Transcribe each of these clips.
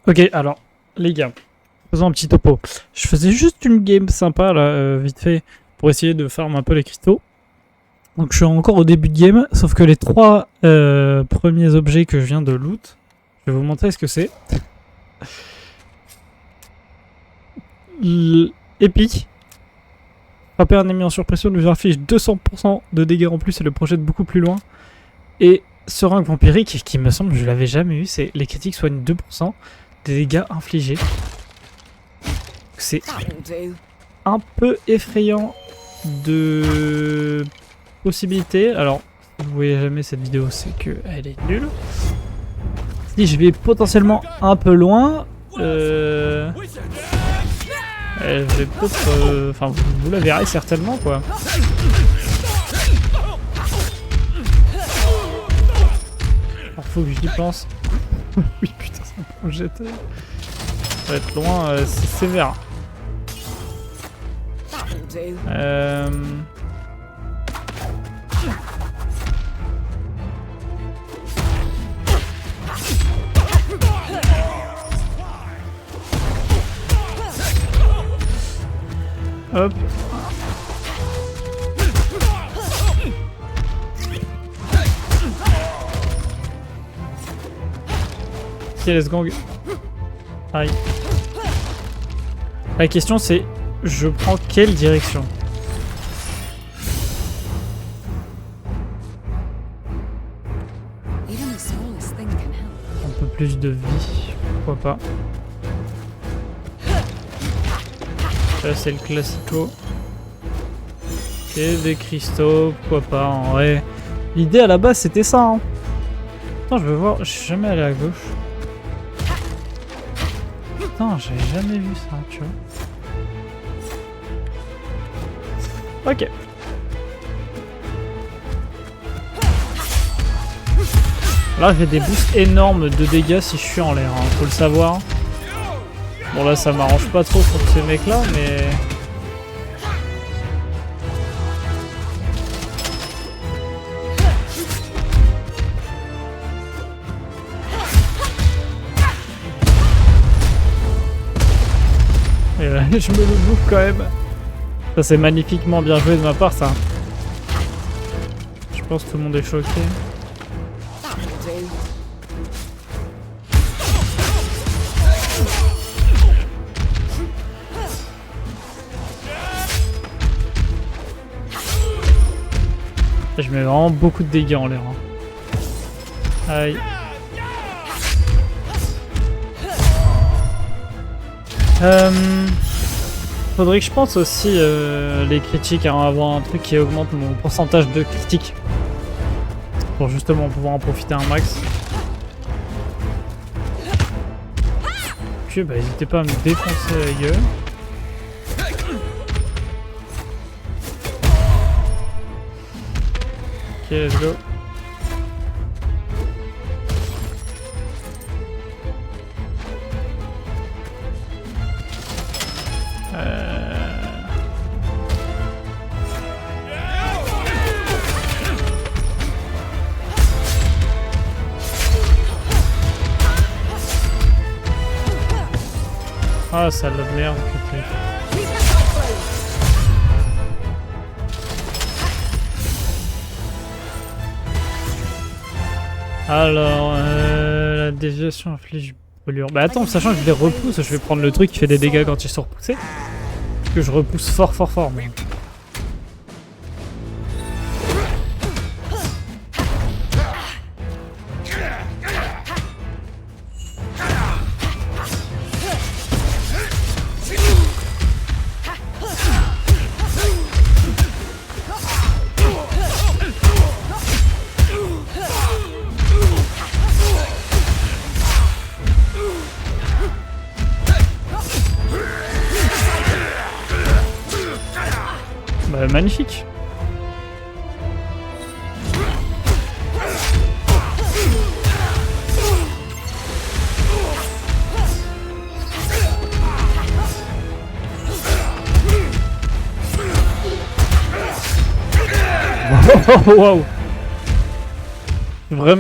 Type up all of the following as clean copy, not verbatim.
Ok, alors, les gars, faisons un petit topo. Je faisais juste une game sympa, là, vite fait, pour essayer de farm un peu les cristaux. Donc je suis encore au début de game, sauf que les 3 premiers objets que je viens de loot, je vais vous montrer ce que c'est. Épique. Frapper un ennemi en surpression lui affiche 200% de dégâts en plus et le projette beaucoup plus loin. Et seringue vampirique, qui me semble, je l'avais jamais eu, c'est les critiques soignent 2% des dégâts infligés. C'est un peu effrayant de possibilités. Alors, si vous voyez jamais cette vidéo, c'est qu'elle est nulle. Si je vais potentiellement un peu loin, je vais peut-être... Enfin, vous la verrez certainement, quoi. Alors, faut que j'y pense. Oui, putain, ça me projette. Ça va être loin, c'est sévère. Hop. Ok, let's go. Aïe. La question c'est, je prends quelle direction? Un peu plus de vie, pourquoi pas. Là c'est le classico. Ok, des cristaux, pourquoi pas, en vrai. L'idée à la base c'était ça, hein. Attends, je veux voir, je suis jamais allé à gauche. Putain, j'ai jamais vu ça, tu vois. Ok. Là j'ai des boosts énormes de dégâts si je suis en l'air, hein, faut le savoir. Bon là ça m'arrange pas trop contre ces mecs là, mais... Et là, je me le bouffe quand même. Ça c'est magnifiquement bien joué de ma part ça. Je pense que tout le monde est choqué. Je mets vraiment beaucoup de dégâts en l'air. Hein. Aïe. Faudrait que je pense aussi les critiques à avoir un truc qui augmente mon pourcentage de critiques. Pour justement pouvoir en profiter un max. Ok, bah n'hésitez pas à me défoncer la gueule. Ok, let's go. Ah, ça l'a de merde. Okay. Alors, la déviation inflige brûlure. Bah attends, sachant que je les repousse, je vais prendre le truc qui fait des dégâts quand ils sont repoussés. Parce que je repousse fort. Moi. Bah, magnifique. Waouh.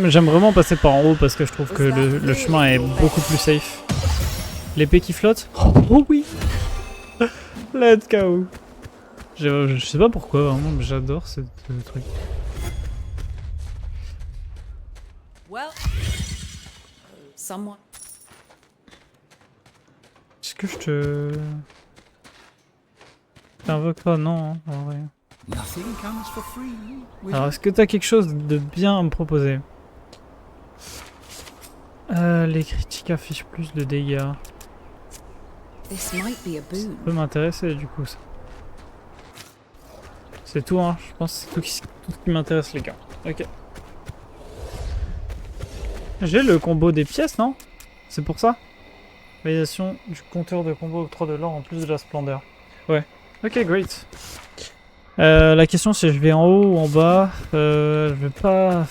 J'aime vraiment passer par en haut parce que je trouve que le chemin est beaucoup plus safe. L'épée qui flotte. Oh oui. Let's go. Je sais pas pourquoi, vraiment, mais j'adore ce truc. Well, someone. Est-ce que je te... T'invoques pas? Non, hein, en vrai. Alors, est-ce que t'as quelque chose de bien à me proposer? Les critiques affichent plus de dégâts. This might be a boon. Ça peut m'intéresser du coup ça. C'est tout hein, je pense que c'est tout ce qui m'intéresse les gars. Ok. J'ai le combo des pièces non? C'est pour ça? Réalisation du compteur de combo octroie de l'or en plus de la splendeur. Ouais. Ok great. La question c'est je vais en haut ou en bas. Je vais pas...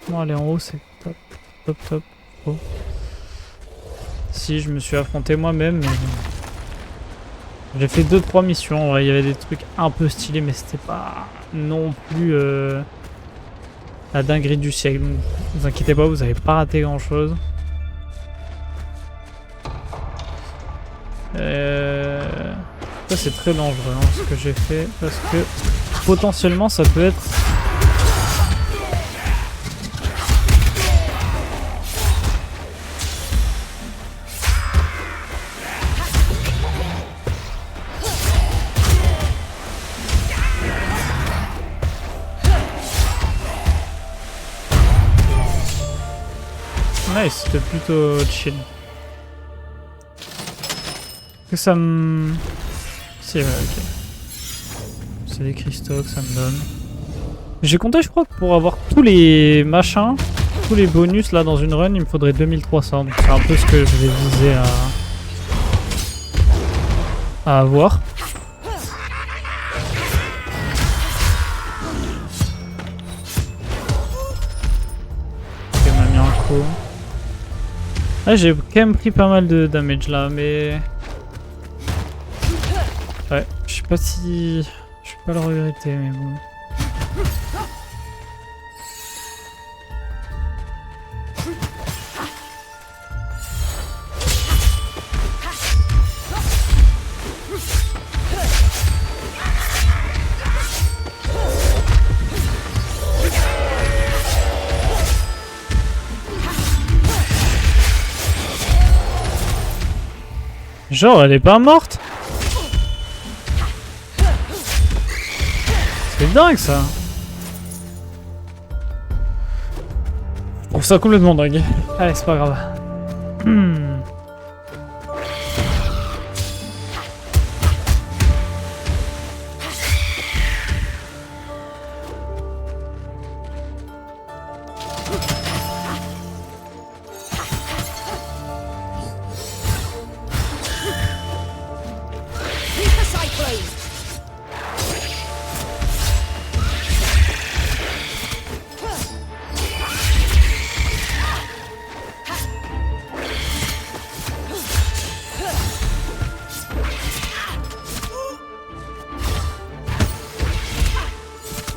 Non aller en haut c'est top. Top top. Oh. Si je me suis affronté moi-même mais... J'ai fait 2-3 missions, il y avait des trucs un peu stylés mais c'était pas non plus la dinguerie du siècle. Donc, vous inquiétez pas, vous avez pas raté grand chose. Ça c'est très dangereux hein, ce que j'ai fait parce que potentiellement ça peut être... Nice, c'était plutôt chill. Que ça me... Si, ouais, ok. C'est des cristaux que ça me donne. J'ai compté, je crois, que pour avoir tous les machins, tous les bonus là dans une run, il me faudrait 2300. Donc c'est un peu ce que je vais viser à avoir. Ok, on m'a mis un coup. Ah, j'ai quand même pris pas mal de damage là, mais... Ouais, je sais pas si... Je vais pas le regretter, mais bon... Genre, elle est pas morte? C'est dingue ça! Je trouve ça complètement dingue. Allez, c'est pas grave.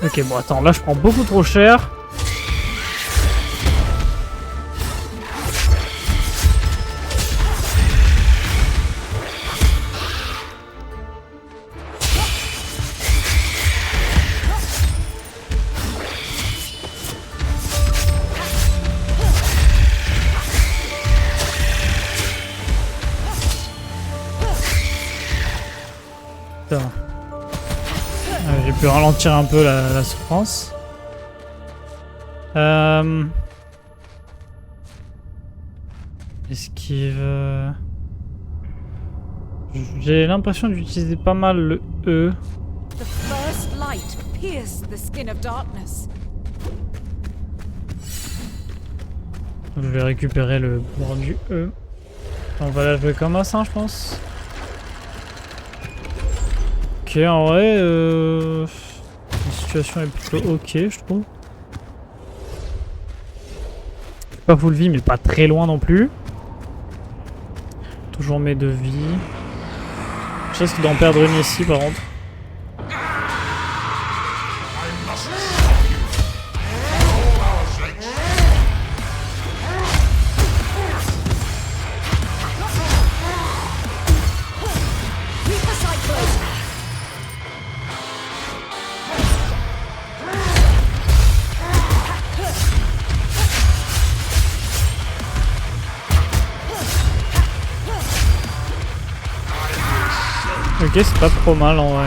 Ok, bon attends, là je prends beaucoup trop cher. Putain. J'ai pu ralentir un peu la souffrance. Esquive. J'ai l'impression d'utiliser pas mal le E. The first light pierced the skin of darkness. Je vais récupérer le pouvoir du E. On va la jouer comme ça, je pense. Ok, en vrai, la situation est plutôt ok, je trouve. Pas full vie, mais pas très loin non plus. Toujours mes 2 vies. Je risque d'en perdre une ici, par contre. Ok, c'est pas trop mal en vrai.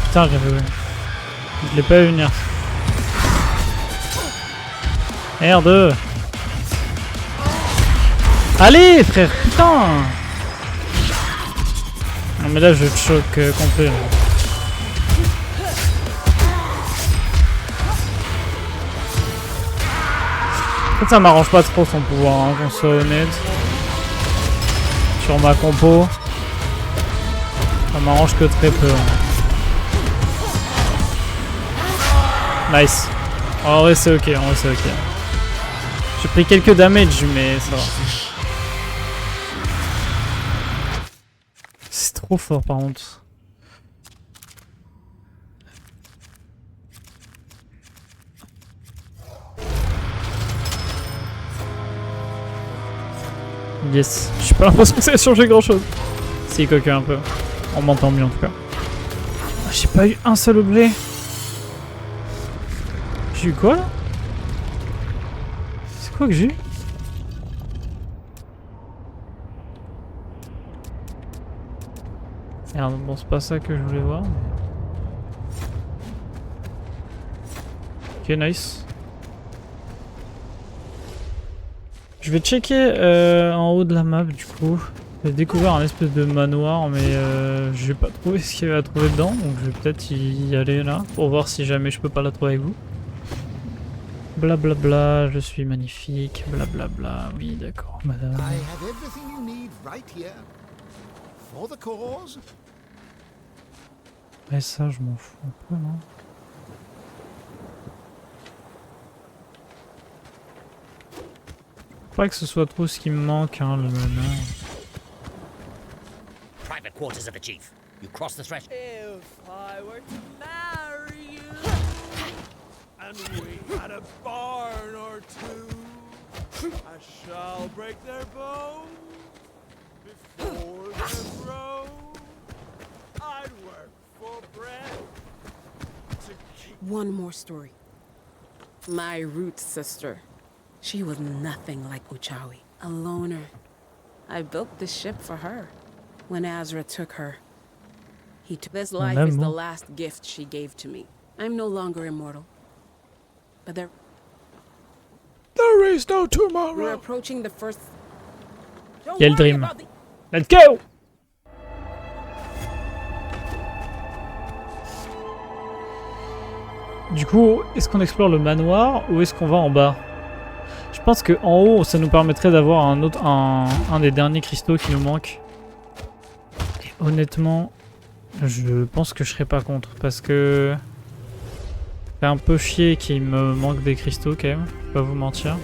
Putain, je l'ai pas vu venir. Merde. Allez frère, putain. Non mais là je te choque complet là. En fait ça m'arrange pas trop son pouvoir, hein, qu'on soit honnête. Sur ma compo. Ça m'arrange que très peu. Hein. Nice. En vrai c'est ok, en vrai c'est ok. J'ai pris quelques damage mais ça va. C'est trop fort par contre. Yes. J'ai pas l'impression que ça a changé grand chose. Si, quoique un peu. On m'entend mieux en tout cas. J'ai pas eu un seul objet. J'ai eu quoi là? C'est quoi que j'ai eu? Merde, bon c'est pas ça que je voulais voir. Ok, nice. Je vais checker en haut de la map du coup. J'ai découvert un espèce de manoir mais je vais pas trouver ce qu'il y avait à trouver dedans. Donc je vais peut-être y aller là pour voir si jamais je peux pas la trouver avec vous. Blablabla, bla bla, je suis magnifique, blablabla, bla bla. Oui d'accord madame. I have everything you need right here. For the cause. Mais ça je m'en fous un peu non. Pas que ce soit trop ce qui me manque hein, le manoir. Private quarters of the chief. You cross the threshold. If I were to marry you, and we had a barn or two, I shall break their bones before they're grown. I'd work for bread to keep. One more story. My root sister. She was nothing like Uchawi. A loner. I built this ship for her. When Azra took her, he took this life is the last gift she gave to me. I'm no longer immortal. But there is no we're tomorrow. approaching the first. Don't Quel worry dream. about the- Let's go. Du coup, est-ce qu'on explore le manoir ou est-ce qu'on va en bas? Je pense que en haut, ça nous permettrait d'avoir un des derniers cristaux qui nous manque. Et honnêtement, je pense que je serais pas contre parce que c'est un peu chier qu'il me manque des cristaux quand même. Je vais pas vous mentir.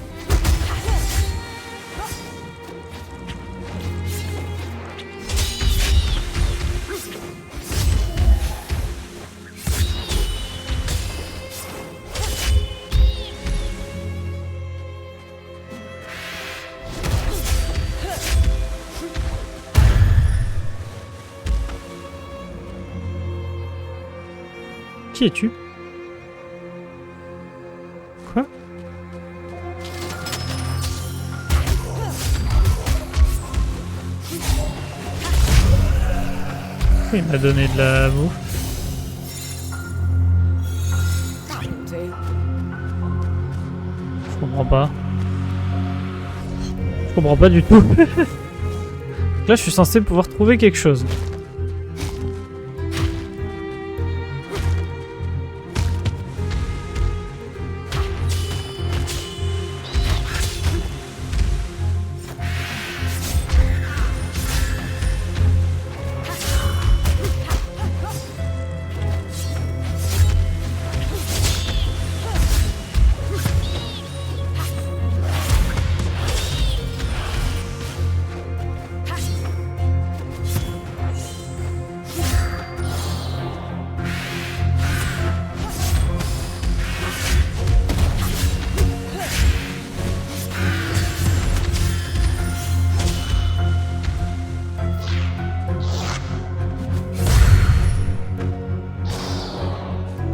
Qui es-tu? Quoi? Il m'a donné de la bouffe. Je comprends pas. Je comprends pas du tout. Là, je suis censé pouvoir trouver quelque chose.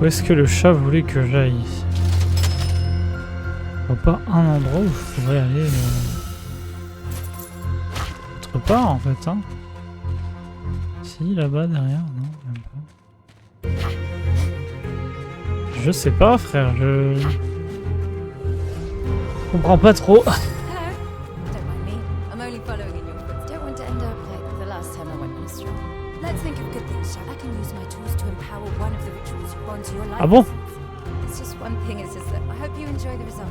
Où est-ce que le chat voulait que j'aille? Je vois pas un endroit où je pourrais aller autre part en fait, hein. Si, là-bas derrière, non, même pas. Je sais pas, frère, je comprends pas trop. Hello. Don't mind me. I'm only following in your footsteps. Don't want to end up like the last time I went on a stroll. Let's think of good things, shall we? I can use my tools to empower one of the rituals you bond to your life. Ah bon? It's just one thing, it's just that I hope you enjoy the results.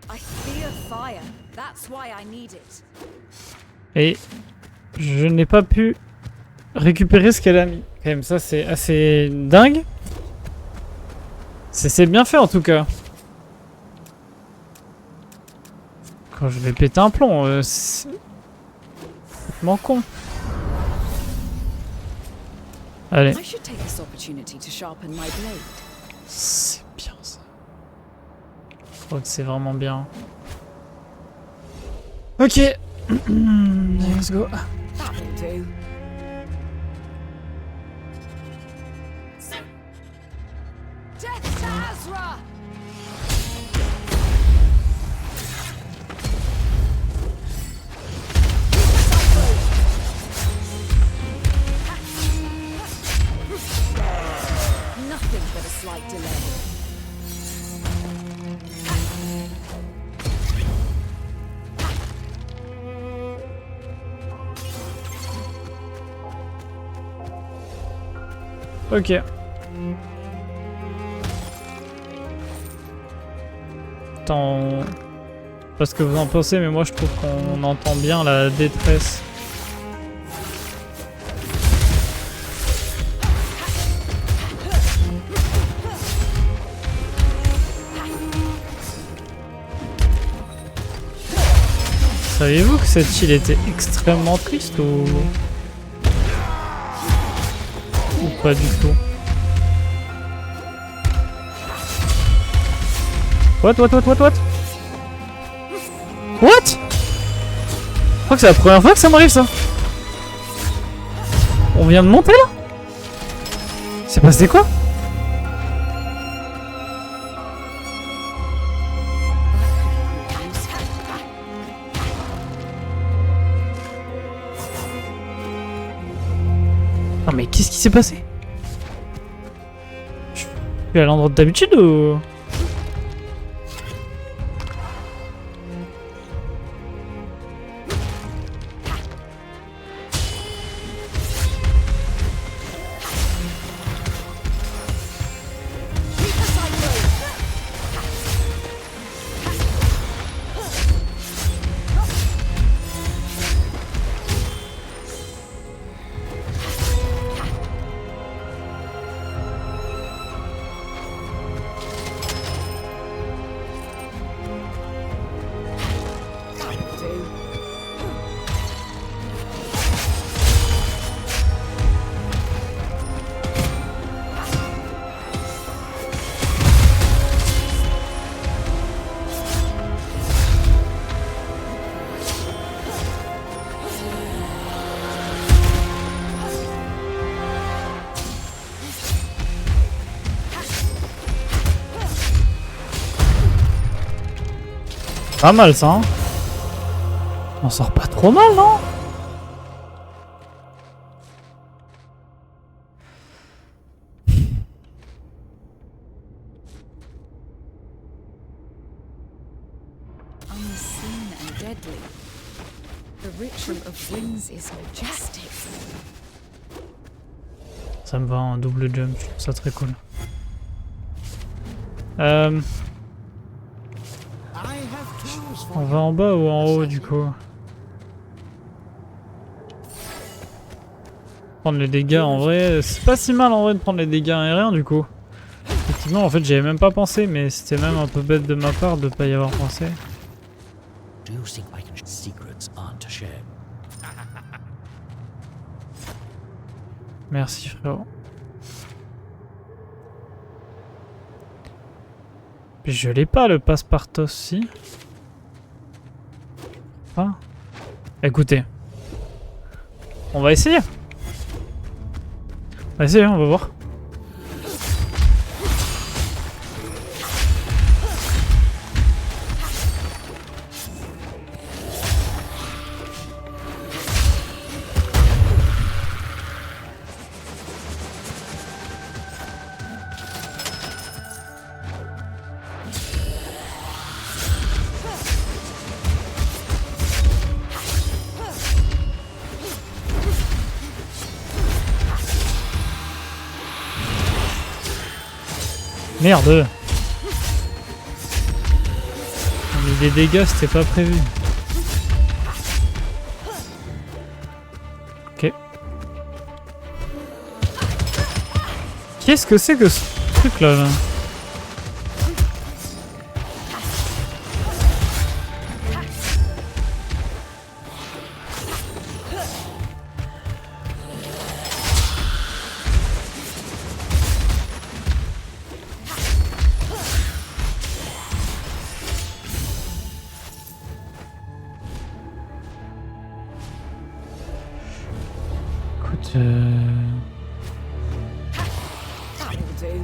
I fear fire. That's why I need it. Et je n'ai pas pu récupérer ce qu'elle a mis. Quand même, ça c'est assez dingue. C'est bien fait en tout cas. Quand je vais péter un plomb, c'est complètement con. Allez. I should take this opportunity to sharpen my blade. C'est bien ça. Je crois que c'est vraiment bien. Ok. Let's go. That'll do. Death to Azra! Nothing but a slight delay. Ok. Attends. Pas ce que vous en pensez, mais moi je trouve qu'on entend bien la détresse. Saviez-vous que cette île était extrêmement triste ou pas du tout? What? What? Je crois que c'est la première fois que ça m'arrive ça. On vient de monter là? C'est passé quoi? Non mais qu'est-ce qui s'est passé? Je suis à l'endroit d'habitude ou... Pas mal ça, hein. On sort pas trop mal, non? wings is majestic. Ça me va en double jump, je trouve ça très cool. I have tools for On va en bas ou en haut du coup? Prendre les dégâts en vrai, c'est pas si mal en vrai de prendre les dégâts aériens du coup. Effectivement en fait j'y avais même pas pensé mais c'était même un peu bête de ma part de pas y avoir pensé. Do you think I can? Secrets aren't to share. Merci frérot. Puis je l'ai pas le passe-partout si. Ah. Écoutez. On va essayer. On va essayer, on va voir. Merde! Mais des dégâts, c'était pas prévu. Ok. Qu'est-ce que c'est que ce truc là, Écoute, That'll do.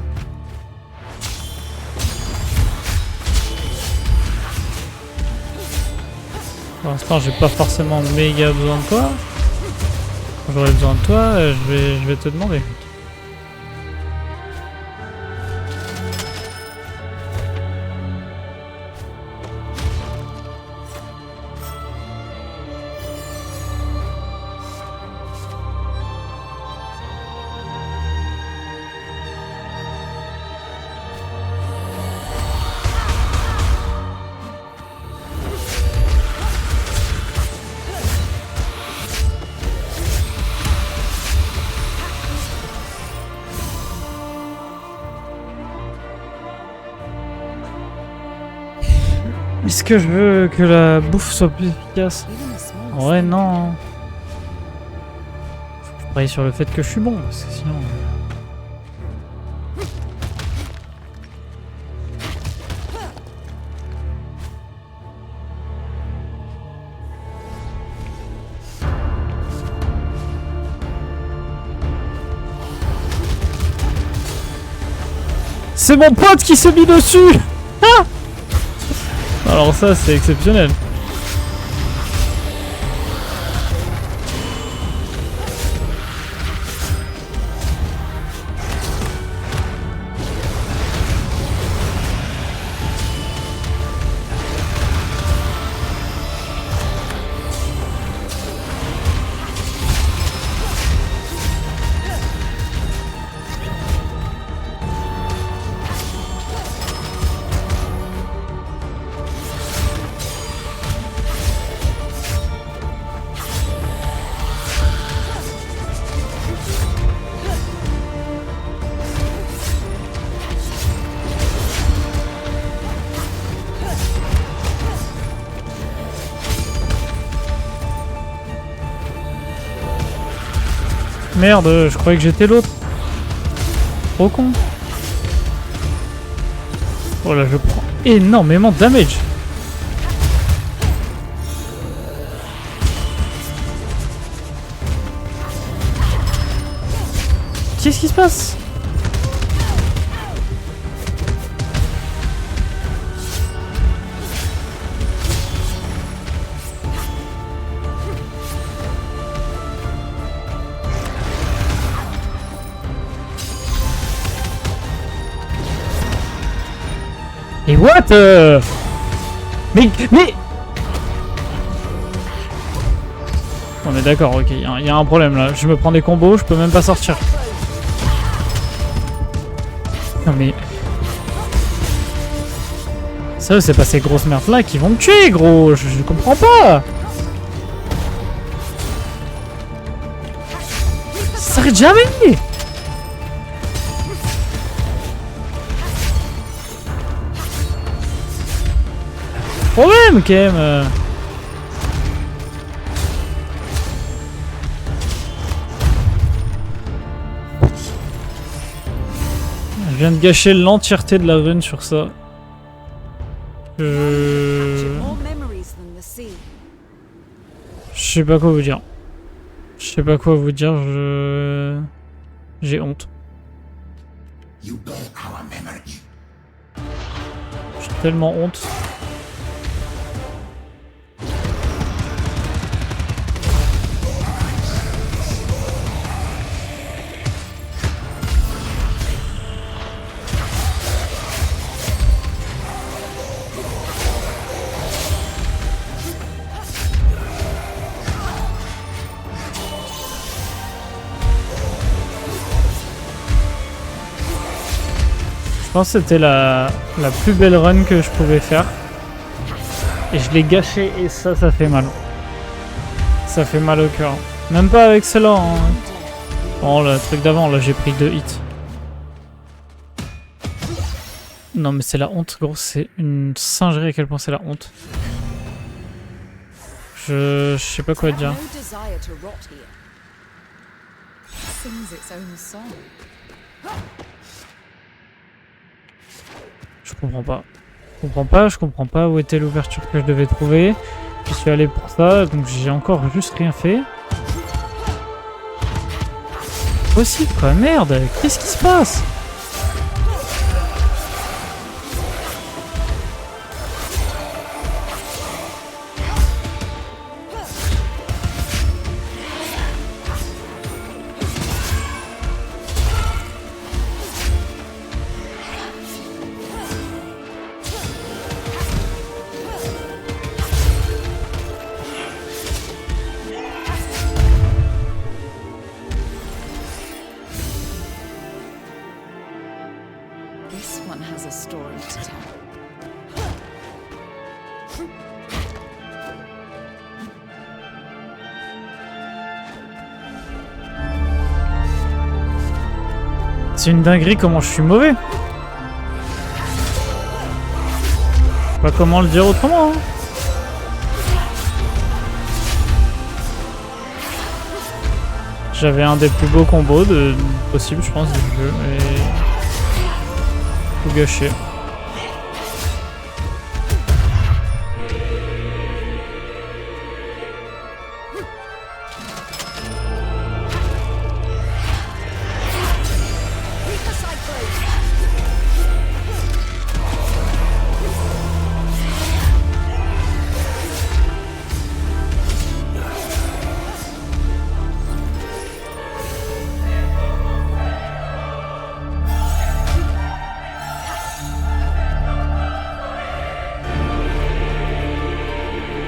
pour l'instant, j'ai pas forcément méga besoin de toi. Quand j'aurai besoin de toi, je vais te demander. Est-ce que je veux que la bouffe soit plus efficace? Even the smallest Ouais, thing non. Faut que je parie sur le fait que je suis bon, parce que sinon... C'est mon pote qui s'est mis dessus! Ah! Alors ça, c'est exceptionnel. Merde, je croyais que j'étais l'autre. Trop con. Oh là, je prends énormément de damage. Qu'est-ce qui se passe? Et what Mais... Oh On est d'accord, ok, il y a un problème là. Je me prends des combos, je peux même pas sortir. Non mais... Ça, c'est pas ces grosses merdes là qui vont me tuer, gros. Je comprends pas. Ça s'arrête jamais. Problème quand même. Je viens de gâcher l'entièreté de la run sur ça. More memories than the sea. Je sais pas quoi vous dire. Je sais pas quoi vous dire, j'ai honte. You bear our memory. J'ai tellement honte. Je pense que c'était la plus belle run que je pouvais faire. Et je l'ai gâché et ça fait mal. Ça fait mal au cœur. Même pas avec celle-là. Hein. Oh, le truc d'avant, là j'ai pris 2 hits. Non mais c'est la honte, gros. C'est une singerie à quel point c'est la honte. Je sais pas quoi dire. No desire to rot here. Sings its own song. Je comprends pas où était l'ouverture que je devais trouver. Je suis allé pour ça, donc j'ai encore juste rien fait. Possible quoi, merde, qu'est-ce qui se passe? This one has a story to tell. C'est une dinguerie comment je suis mauvais. Je sais pas comment le dire autrement. Hein. J'avais un des plus beaux combos possible, je pense, du jeu. Et... tout gâché.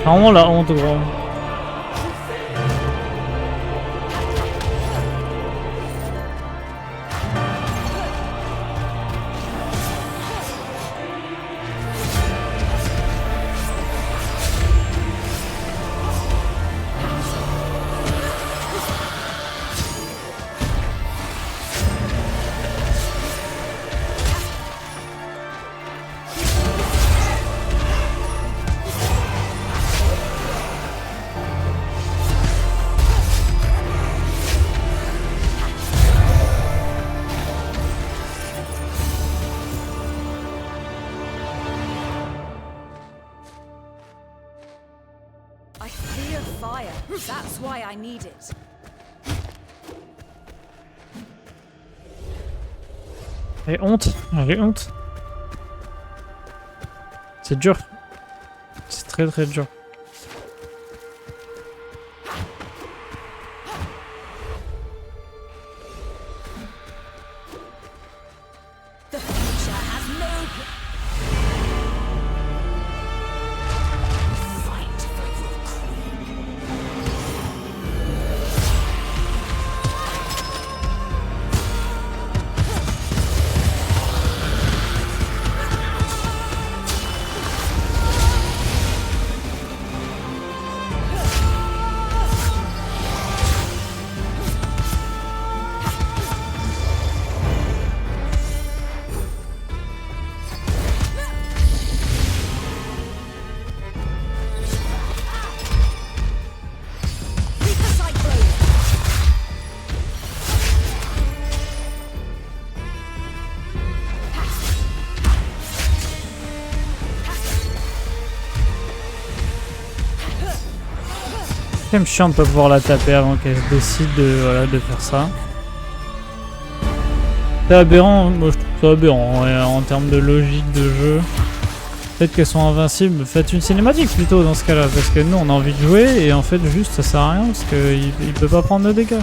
Vraiment la honte, gros. I fear fire. That's why I need it. J'ai honte, j'ai honte. C'est dur. C'est très très dur. The future has no Fight for your queen. quand même chiant de pas pouvoir la taper avant qu'elle se décide de, voilà, de faire ça. C'est aberrant, moi je trouve ça aberrant ouais, en termes de logique de jeu. Peut-être qu'elles sont invincibles, faites une cinématique plutôt dans ce cas-là, parce que nous on a envie de jouer et en fait juste ça sert à rien parce qu'il peut pas prendre de dégâts.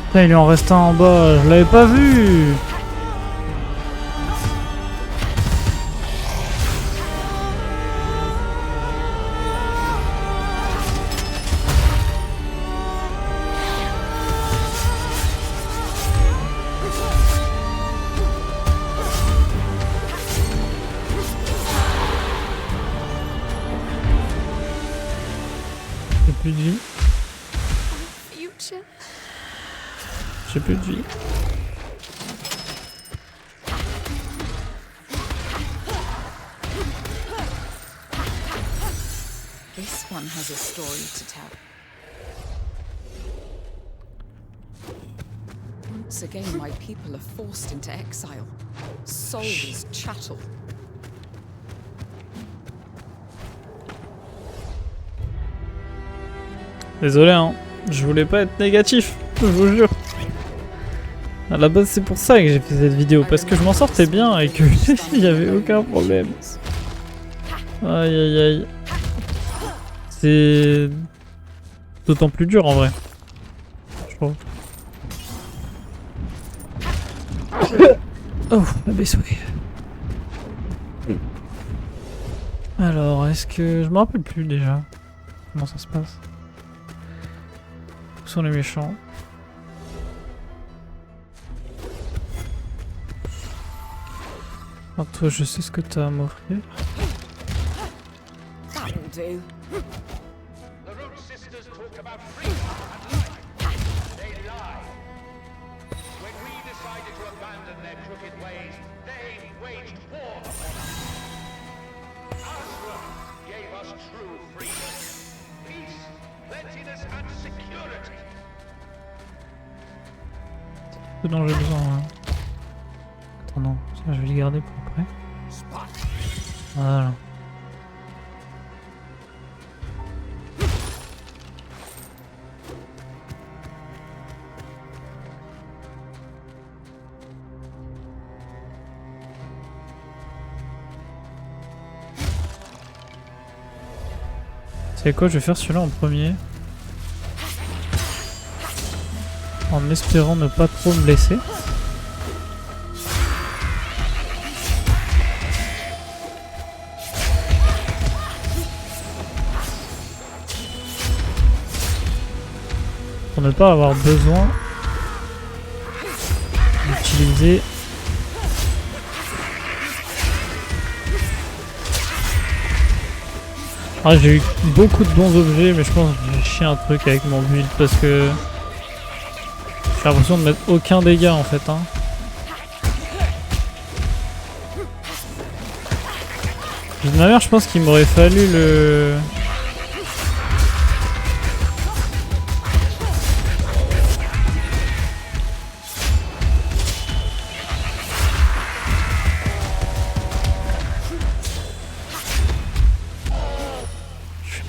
Putain, il est en restant en bas, je l'avais pas vu. J'ai plus de vie. Future. J'ai plus de vie. This one has a story to tell. Once again, my people are forced into exile, sold as chattel. Désolé hein, je voulais pas être négatif, je vous jure. À la base c'est pour ça que j'ai fait cette vidéo, parce que je m'en sortais bien et que il y avait aucun problème. Aïe aïe aïe. C'est d'autant plus dur en vrai. Je trouve. Oh, la baissouille. Alors, est-ce que... Je me rappelle plus déjà. Comment ça se passe? Où sont les méchants? Alors toi, je sais ce que t'as à m'offrir. That'll do. The Root Sisters talk about freedom and life. They lie. When we decided to abandon their crooked ways, they waged war upon us. Asra gave us true freedom. Peace, plentiness, and security. Ce dont j'ai besoin. Hein. Attends, non, ça je vais le garder pour après. Voilà. C'est quoi, je vais faire celui-là en premier. En espérant ne pas trop me blesser. Pour ne pas avoir besoin d'utiliser j'ai eu beaucoup de bons objets, mais je pense que j'ai chié un truc avec mon build parce que j'ai l'impression de mettre aucun dégât en fait. Hein. De ma mère, je pense qu'il m'aurait fallu le...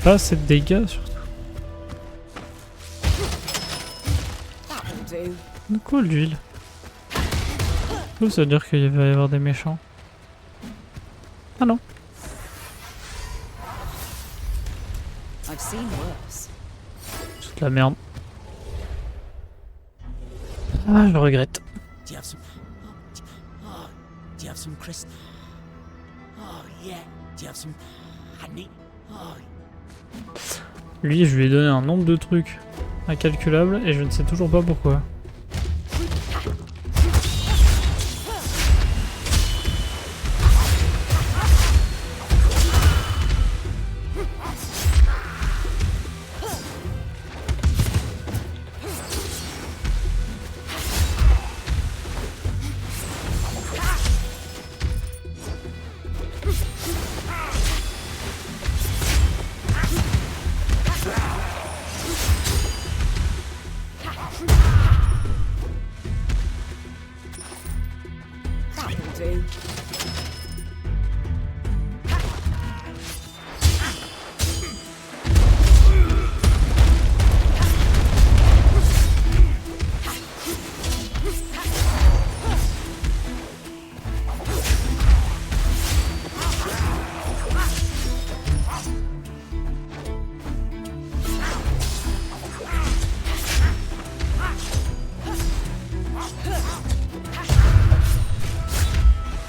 Pas assez de dégâts surtout. De quoi l'huile? Ça veut dire qu'il va y avoir des méchants. Ah non. Toute la merde. Ah, je le regrette. Do you have some? Oh, do you have some crystal? Oh yeah. Do you have some honey? Oh. Lui, je lui ai donné un nombre de trucs incalculable et je ne sais toujours pas pourquoi.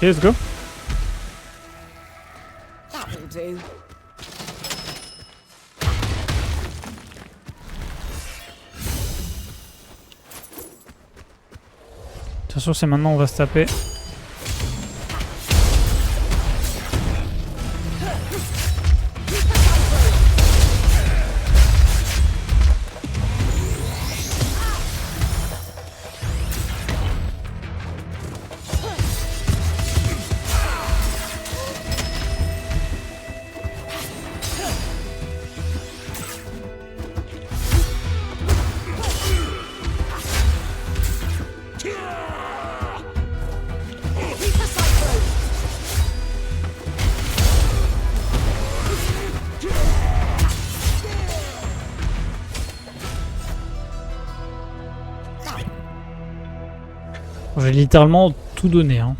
Okay, let's go. That will do. Attention, c'est maintenant on va se taper. J'ai littéralement tout donné. Hein.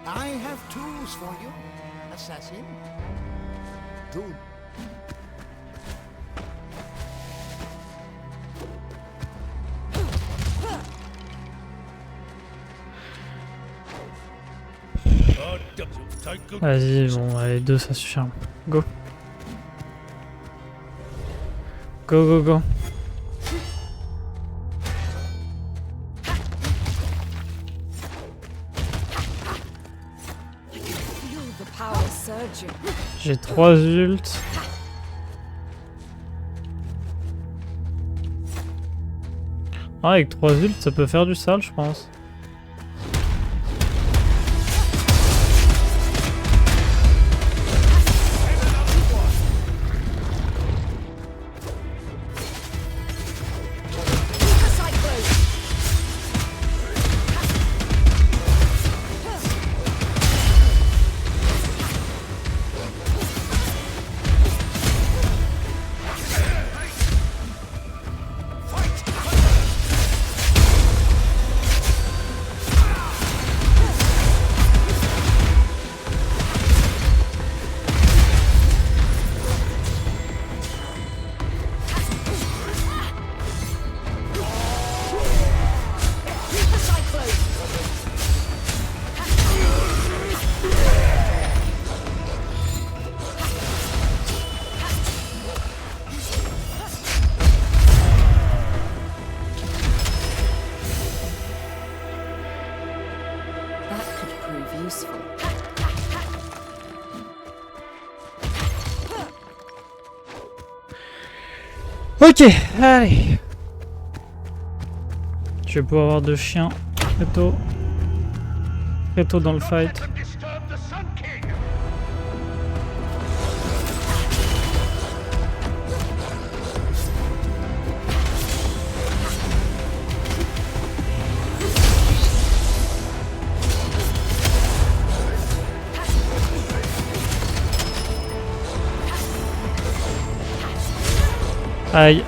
I have tools for you, assassin. Good. Vas-y, bon, allez, 2 ça suffit. Go. Go, go, go. J'ai 3 ults. Ah, avec 3 ults, ça peut faire du sale, je pense. Ok, allez. Je vais pouvoir avoir 2 chiens très tôt dans le fight. Disturb the Sun King. Aïe.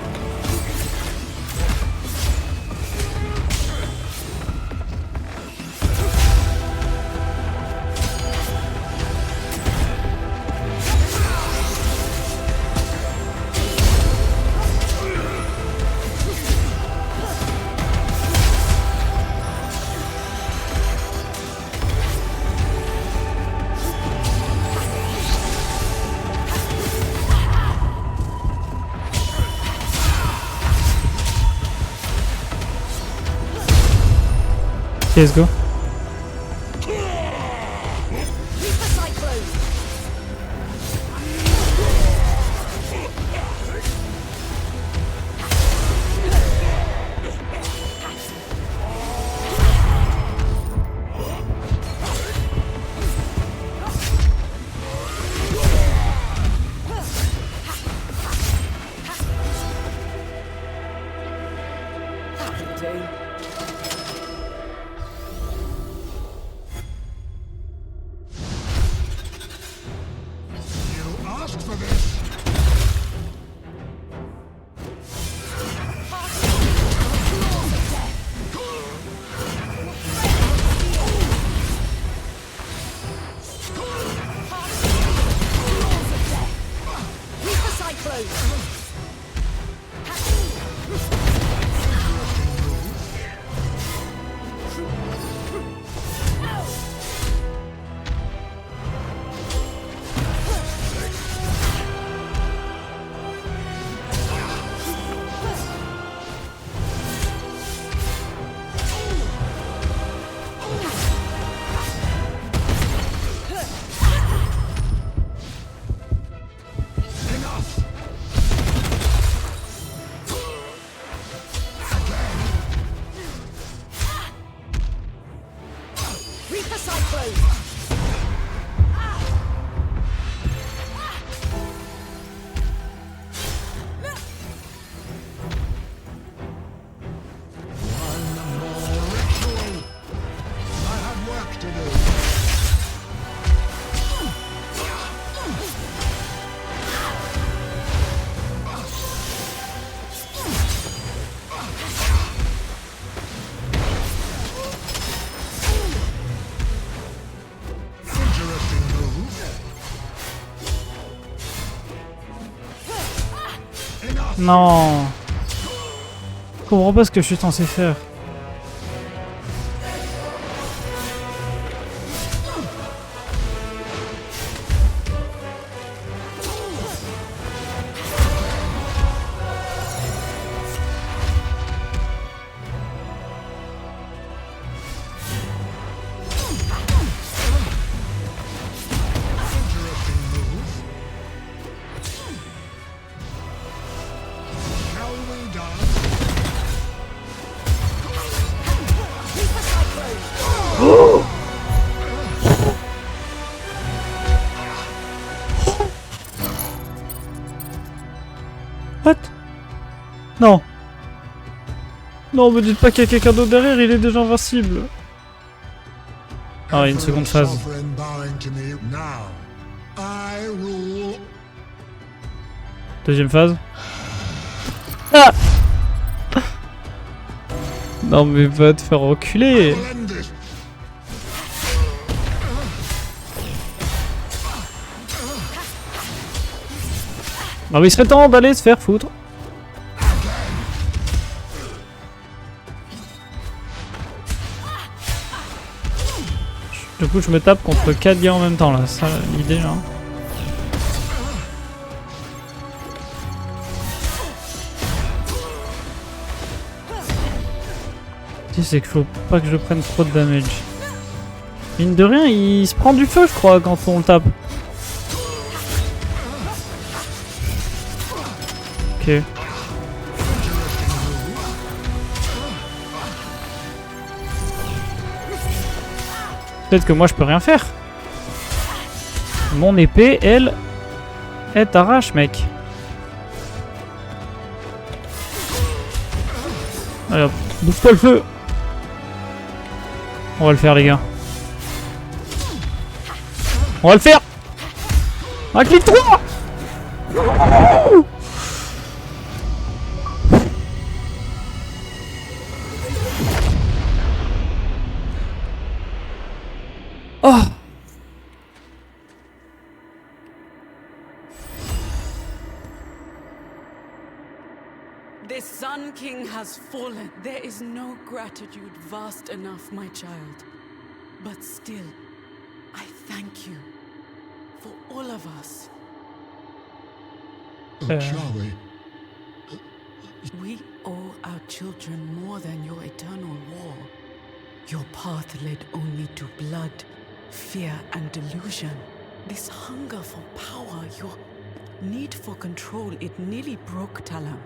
Let's go. You asked for this. Non. Je comprends pas ce que je suis censé faire. What? Non. Non, me dites pas qu'il y a quelqu'un d'autre derrière, il est déjà invincible. Ah, il y a une seconde phase. Deuxième phase. Ah! Non mais va te faire enculer. Non mais il serait temps d'aller se faire foutre. Du coup je me tape contre 4 gars en même temps là, c'est ça l'idée là. C'est qu'il faut pas que je prenne trop de damage. Mine de rien, il se prend du feu je crois quand on le tape. Ok. Peut-être que moi je peux rien faire. Mon épée, elle t'arrache, mec. Allez hop, bouffe-toi le feu. On va le faire, les gars. On va le faire. Un clic 3. Oh. The Sun King has fallen. There is no gratitude vast enough, my child. But still, I thank you for all of us. Charlie. We owe our children more than your eternal war. Your path led only to blood, fear, and delusion. This hunger for power, your need for control, it nearly broke Talam.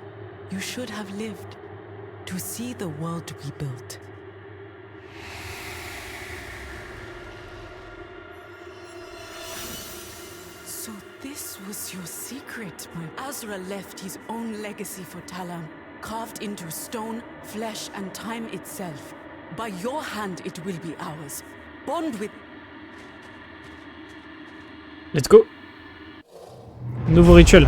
You should have lived to see the world we built. So this was your secret, my... Azra left his own legacy for Talam, carved into stone, flesh, and time itself. By your hand, it will be ours. Bond with... Let's go. Nouveau rituel.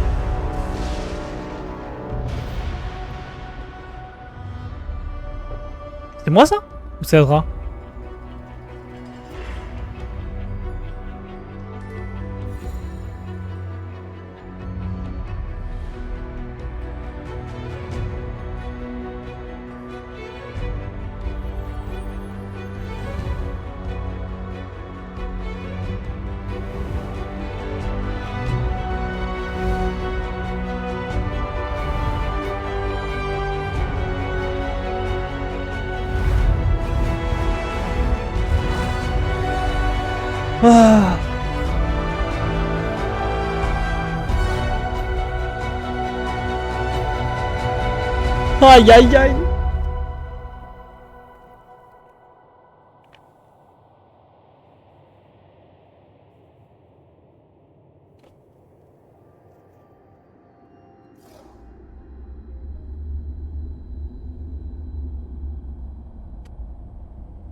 C'est moi ça? Ou c'est Azra? Ah. Aïe aïe aïe.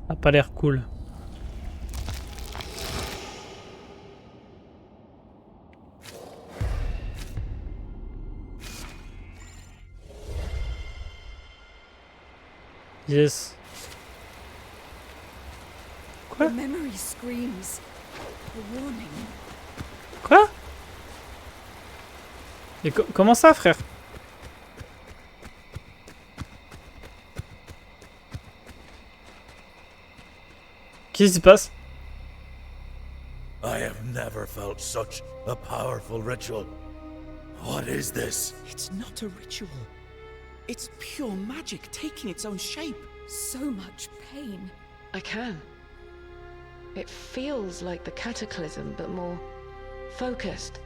Ça a pas l'air cool. Yes. Quoi? The memory screams. A warning. Quoi? Et comment ça, frère? Qu'est-ce qui se passe? I have never felt such a powerful ritual. What is this? It's not a ritual. It's pure magic taking its own shape. So much pain. I can. It feels like the cataclysm, but more focused.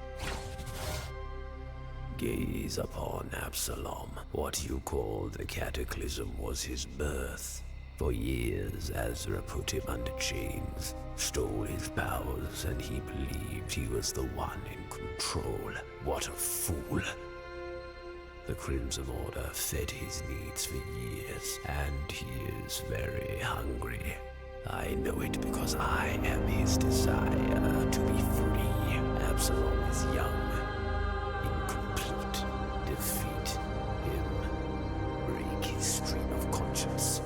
Gaze upon Absalom. What you call the cataclysm was his birth. For years, Azra put him under chains, stole his powers, and he believed he was the one in control. What a fool. The Crimson Order fed his needs for years, and he is very hungry. I know it because I am his desire to be free. Absalom is young. In complete defeat him. Break his stream of conscience.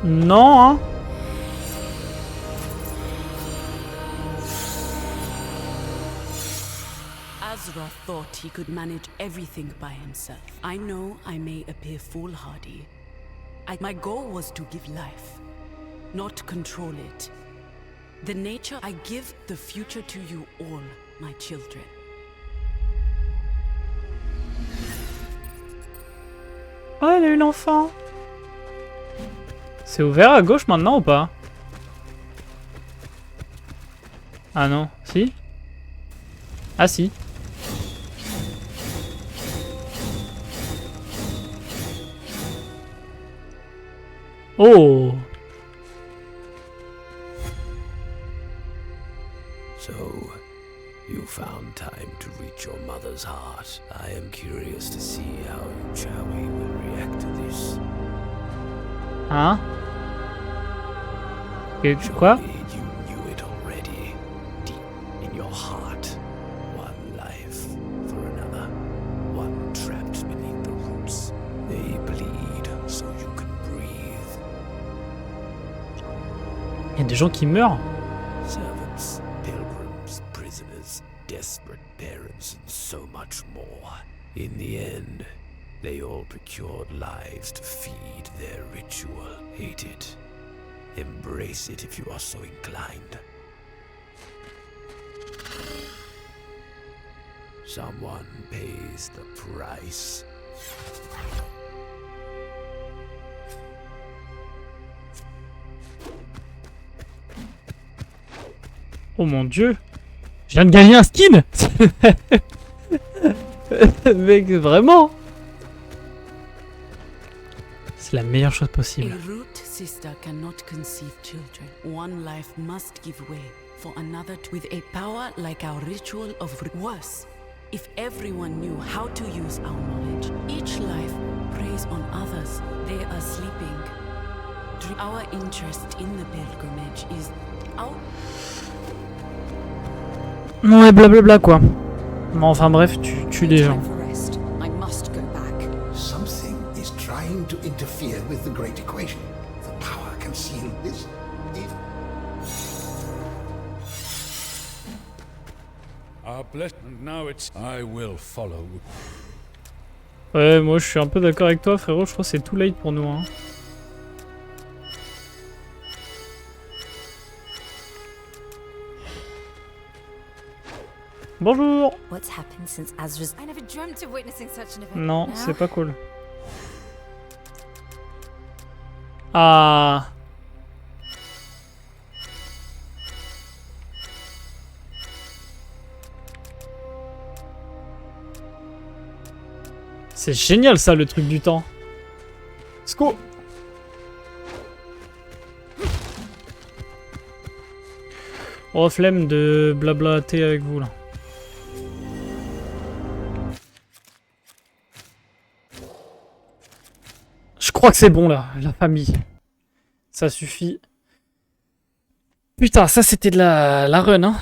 Non, hein. Azra thought he could manage everything by himself. I know I may appear foolhardy. My goal was to give life, not control it. The nature I give the future to you all, my children. Oh, elle a eu l'enfant. C'est ouvert à gauche maintenant ou pas? Ah non, si? Ah si. Oh! So, you found time to reach your mother's heart. I am curious to see how Uchawi will react to this. Hein? Et quoi? Surely you knew it already. Deep in your heart. One life for another. One trapped beneath the roots. They bleed so you can breathe. Il y a des gens qui meurent? Servants, pilgrims, prisoners, desperate parents, and so much more. In the end, they all procured lives to feed their ritual. Hate it. Embrace it if you are so inclined. Someone pays the price. Oh mon dieu! Je viens de gagner un skin! Mec, vraiment? C'est la meilleure chose possible. A root sister cannot conceive children. One life must give way for another with a power like our ritual of worse. If everyone knew how to use our knowledge, each life preys on others. They are sleeping. Our interest in the pilgrimage is our... Ouais, blablabla quoi. Mais enfin bref, tu tues des gens. Time for rest. I must go back. Something is trying to interfere with the great equation. The power concealed this evil. Bless, and now it's... I will follow. Ouais, moi je suis un peu d'accord avec toi frérot, je crois que c'est too late pour nous hein. Bonjour. What's happened since Azra's... I never dreamt of witnessing such an event. Non, Now? c'est pas cool. Ah. C'est génial ça le truc du temps. Let's go. Oh flemme de blablater avec vous là. Je crois que c'est bon là, la famille. Ça suffit. Putain, ça c'était de la run hein.